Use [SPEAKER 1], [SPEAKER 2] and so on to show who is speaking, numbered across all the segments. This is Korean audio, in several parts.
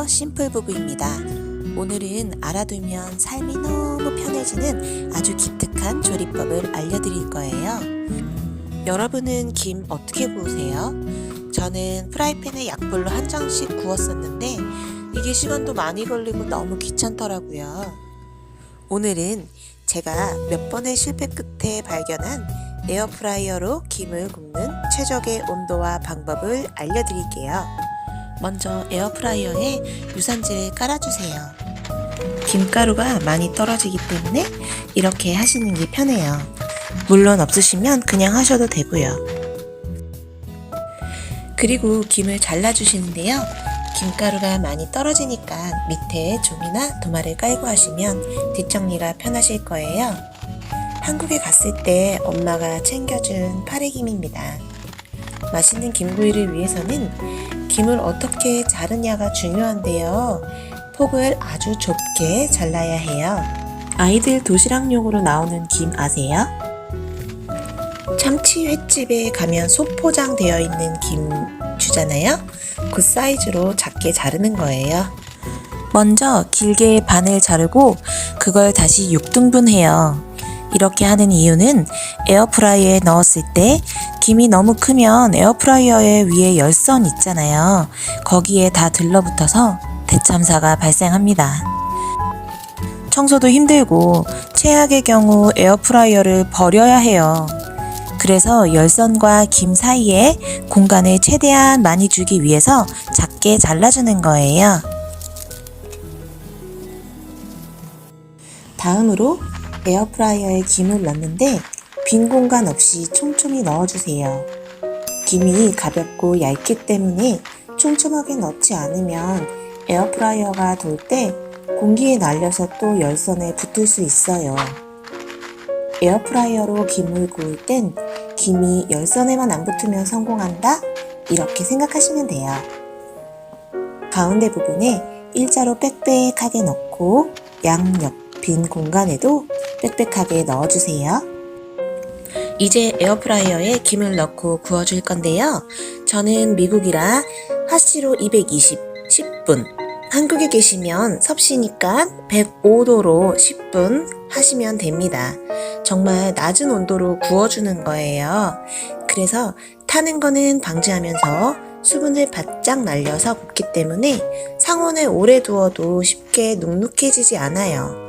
[SPEAKER 1] 안녕하세요, 심플부부입니다. 오늘은 알아두면 삶이 너무 편해지는 아주 기특한 조리법을 알려드릴 거예요. 여러분은 김 어떻게 구우세요? 저는 프라이팬에 약불로 한 장씩 구웠었는데 이게 시간도 많이 걸리고 너무 귀찮더라고요. 오늘은 제가 몇 번의 실패 끝에 발견한 에어프라이어로 김을 굽는 최적의 온도와 방법을 알려드릴게요. 먼저 에어프라이어에 유산지를 깔아주세요. 김가루가 많이 떨어지기 때문에 이렇게 하시는 게 편해요. 물론 없으시면 그냥 하셔도 되고요. 그리고 김을 잘라주시는데요. 김가루가 많이 떨어지니까 밑에 종이나 도마를 깔고 하시면 뒷정리가 편하실 거예요. 한국에 갔을 때 엄마가 챙겨준 파래김입니다. 맛있는 김구이를 위해서는 김을 어떻게 자르냐가 중요한데요. 폭을 아주 좁게 잘라야 해요. 아이들 도시락용으로 나오는 김 아세요? 참치 횟집에 가면 소포장 되어 있는 김 주잖아요. 그 사이즈로 작게 자르는 거예요. 먼저 길게 반을 자르고 그걸 다시 6등분 해요. 이렇게 하는 이유는 에어프라이어에 넣었을 때 김이 너무 크면 에어프라이어의 위에 열선 있잖아요. 거기에 다 들러붙어서 대참사가 발생합니다. 청소도 힘들고 최악의 경우 에어프라이어를 버려야 해요. 그래서 열선과 김 사이에 공간을 최대한 많이 주기 위해서 작게 잘라주는 거예요. 다음으로 에어프라이어에 김을 넣는데 빈 공간 없이 촘촘히 넣어주세요. 김이 가볍고 얇기 때문에 촘촘하게 넣지 않으면 에어프라이어가 돌 때 공기에 날려서 또 열선에 붙을 수 있어요. 에어프라이어로 김을 구울 땐 김이 열선에만 안 붙으면 성공한다? 이렇게 생각하시면 돼요. 가운데 부분에 일자로 빽빽하게 넣고 양옆 빈 공간에도 빽빽하게 넣어주세요. 이제 에어프라이어에 김을 넣고 구워줄 건데요. 저는 미국이라 핫시로 220, 10분. 한국에 계시면 섭씨니까 105도로 10분 하시면 됩니다. 정말 낮은 온도로 구워주는 거예요. 그래서 타는 거는 방지하면서 수분을 바짝 날려서 굽기 때문에 상온에 오래 두어도 쉽게 눅눅해지지 않아요.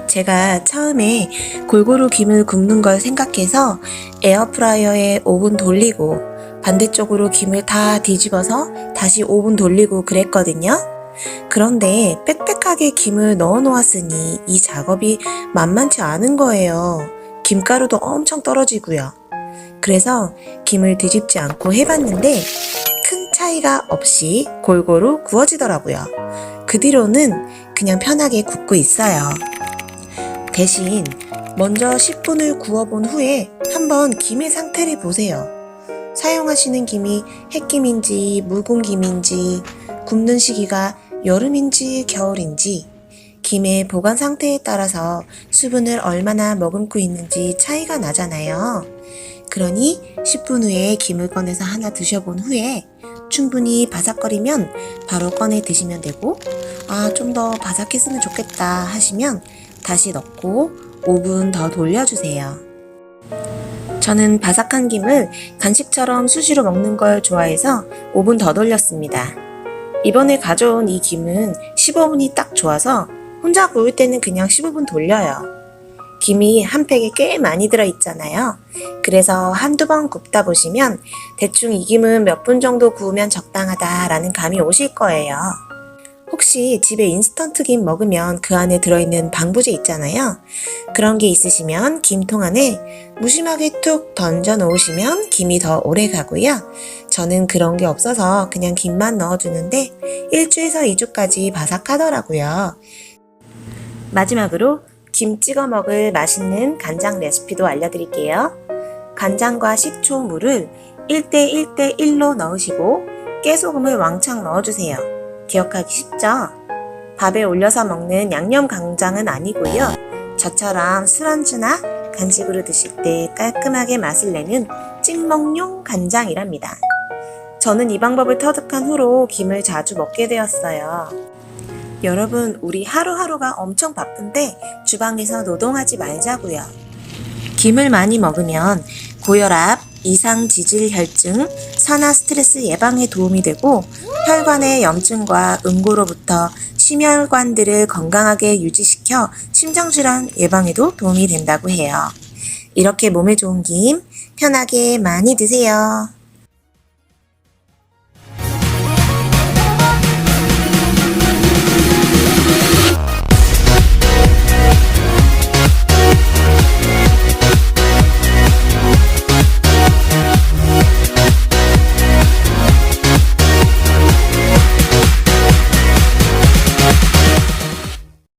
[SPEAKER 1] 제가 처음에 골고루 김을 굽는 걸 생각해서 에어프라이어에 5분 돌리고 반대쪽으로 김을 다 뒤집어서 다시 5분 돌리고 그랬거든요. 그런데 빽빽하게 김을 넣어 놓았으니 이 작업이 만만치 않은 거예요. 김가루도 엄청 떨어지고요. 그래서 김을 뒤집지 않고 해봤는데 큰 차이가 없이 골고루 구워지더라고요. 그 뒤로는 그냥 편하게 굽고 있어요. 대신 먼저 10분을 구워본 후에 한번 김의 상태를 보세요. 사용하시는 김이 햇김인지 묵은 김인지 굽는 시기가 여름인지 겨울인지 김의 보관 상태에 따라서 수분을 얼마나 머금고 있는지 차이가 나잖아요. 그러니 10분 후에 김을 꺼내서 하나 드셔본 후에 충분히 바삭거리면 바로 꺼내 드시면 되고 좀 더 바삭했으면 좋겠다 하시면 다시 넣고 5분 더 돌려주세요. 저는 바삭한 김을 간식처럼 수시로 먹는 걸 좋아해서 5분 더 돌렸습니다. 이번에 가져온 이 김은 15분이 딱 좋아서 혼자 구울 때는 그냥 15분 돌려요. 김이 한 팩에 꽤 많이 들어있잖아요. 그래서 한두 번 굽다 보시면 대충 이 김은 몇 분 정도 구우면 적당하다라는 감이 오실 거예요. 혹시 집에 인스턴트 김 먹으면 그 안에 들어있는 방부제 있잖아요. 그런 게 있으시면 김통 안에 무심하게 툭 던져 놓으시면 김이 더 오래 가고요. 저는 그런 게 없어서 그냥 김만 넣어주는데 1주에서 2주까지 바삭하더라고요. 마지막으로 김 찍어 먹을 맛있는 간장 레시피도 알려드릴게요. 간장과 식초, 물을 1대1대1로 넣으시고 깨소금을 왕창 넣어주세요. 기억하기 쉽죠? 밥에 올려서 먹는 양념 간장은 아니고요. 저처럼 술안주나 간식으로 드실 때 깔끔하게 맛을 내는 찍먹용 간장이랍니다. 저는 이 방법을 터득한 후로 김을 자주 먹게 되었어요. 여러분, 우리 하루하루가 엄청 바쁜데 주방에서 노동하지 말자고요. 김을 많이 먹으면 고혈압, 이상 지질 혈증, 산화 스트레스 예방에 도움이 되고 혈관의 염증과 응고로부터 심혈관들을 건강하게 유지시켜 심장질환 예방에도 도움이 된다고 해요. 이렇게 몸에 좋은 김 편하게 많이 드세요.